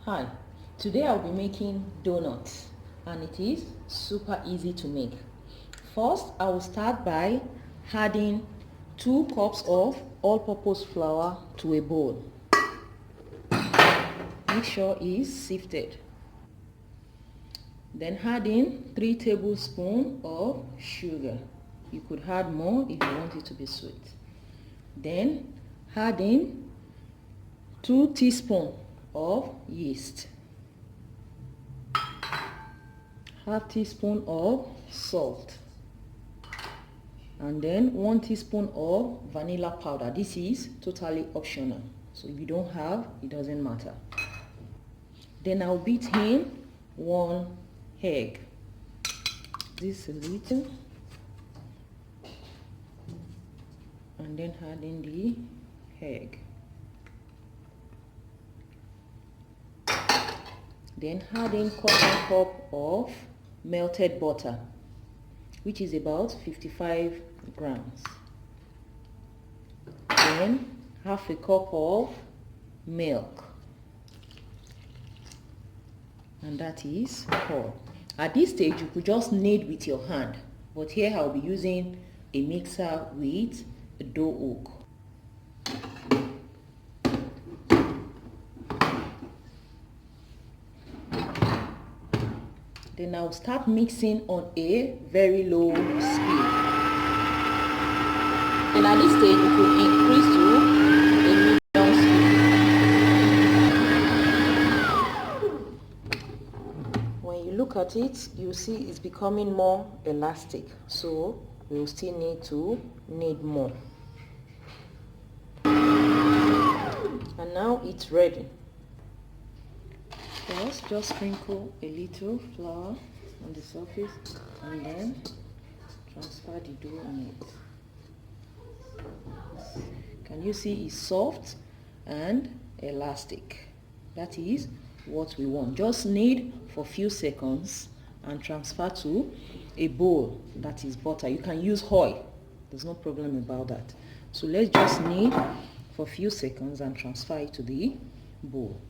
Hi, today I'll be making donuts and it is super easy to make. First, I will start by adding 2 cups of all-purpose flour to a bowl. Make sure it's sifted. Then add in 3 tablespoons of sugar. You could add more if you want it to be sweet. Then add in 2 teaspoons of yeast, half teaspoon of salt, and then 1 teaspoon of vanilla powder. This is totally optional, so if you don't have, it doesn't matter. Then I'll beat in 1 egg. This a little, and then add in the egg. Then add in 1/4 cup of melted butter, which is about 55 grams. Then half a cup of milk, and that is all. At this stage, you could just knead with your hand, but here I'll be using a mixer with a dough hook. Then I'll start mixing on a very low speed. And at this stage, you could increase to a medium speed. When you look at it, you see it's becoming more elastic. So we'll still need to knead more. And now it's ready. First, just sprinkle a little flour on the surface and then transfer the dough on it. Can you see it's soft and elastic? That is what we want. Just knead for a few seconds and transfer to a bowl that is butter. You can use oil. There's no problem about that. So let's just knead for a few seconds and transfer it to the bowl.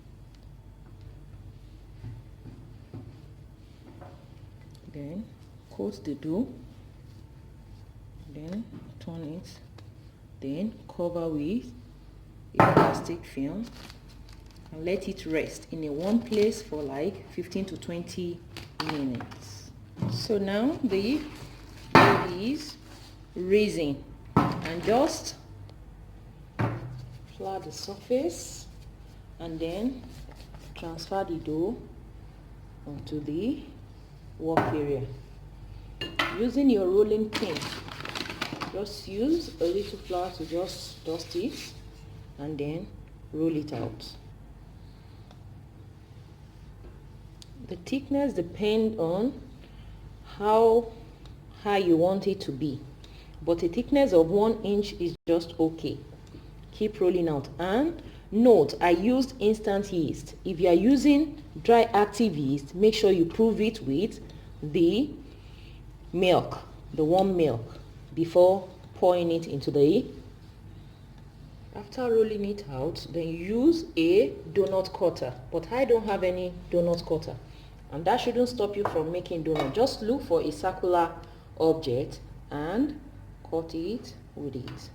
Then coat the dough, then turn it, then cover with a plastic film and let it rest in a one place for like 15 to 20 minutes. So now the dough is rising, and just flour the surface and then transfer the dough onto the work area. Using your rolling pin, just use a little flour to just dust it and then roll it out. The thickness depends on how high you want it to be, but a thickness of 1 inch is just okay. Keep rolling out. And note, I used instant yeast. If you are using dry active yeast, make sure you prove it with the milk, the warm milk, before pouring it into the. After rolling it out, then use a donut cutter, but I don't have any donut cutter, and that shouldn't stop you from making donut. Just look for a circular object and cut it with it.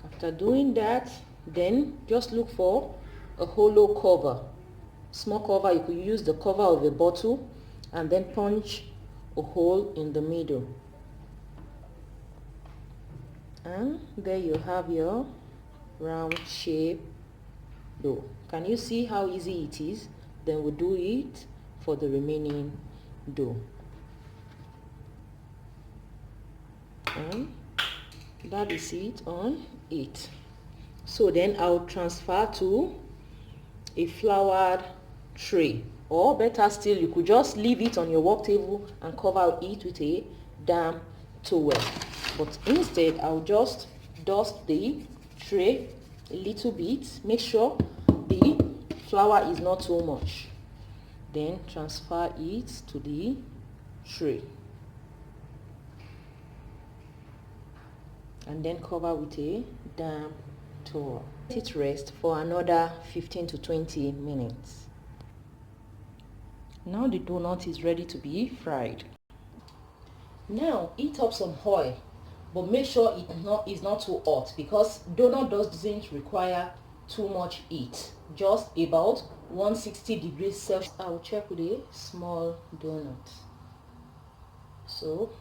After doing that, then just look for a hollow cover, small cover. You could use the cover of a bottle and then punch a hole in the middle, and there you have your round shape dough. Can you see how easy it is? Then we'll do it for the remaining dough. And that is it on it. So then I'll transfer to a floured tray, or better still, you could just leave it on your work table and cover it with a damp towel. But instead, I'll just dust the tray a little bit. Make sure the flour is not too much. Then transfer it to the tray, and then cover with a damp towel. it rest for another 15 to 20 minutes. Now the donut is ready to be fried. Now heat up some oil, but make sure it's not too hot, because donut doesn't require too much heat, just about 160 degrees Celsius. I'll check with a small donut. So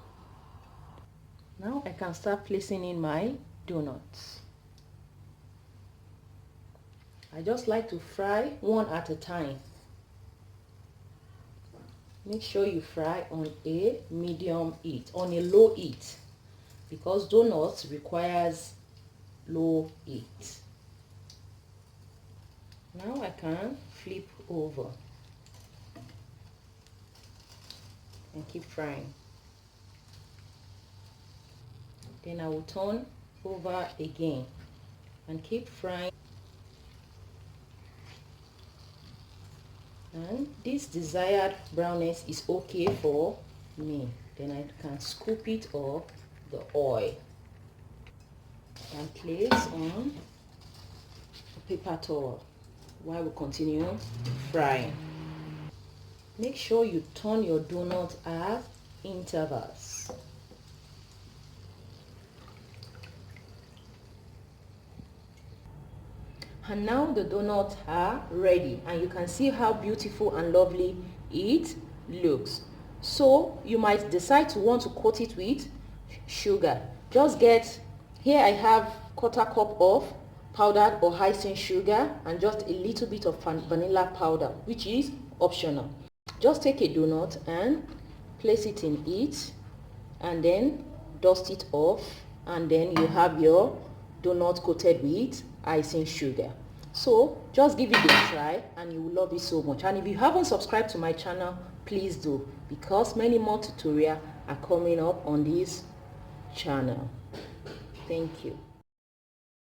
now I can start placing in my donuts. I just like to fry one at a time. Make sure you fry on a medium heat, on a low heat, because donuts requires low heat. Now I can flip over and keep frying. Then I will turn over again and keep frying. And this desired brownness is okay for me. Then I can scoop it off the oil and place on a paper towel while we continue frying. Make sure you turn your donut at intervals. And now the donuts are ready, and you can see how beautiful and lovely it looks. So you might decide to want to coat it with sugar. Just get, here I have 1/4 cup of powdered or icing sugar and just a little bit of vanilla powder, which is optional. Just take a donut and place it in it and then dust it off, and then you have your donut coated with icing sugar. So just give it a try and you will love it so much. And if you haven't subscribed to my channel, please do, because many more tutorials are coming up on this channel. Thank you.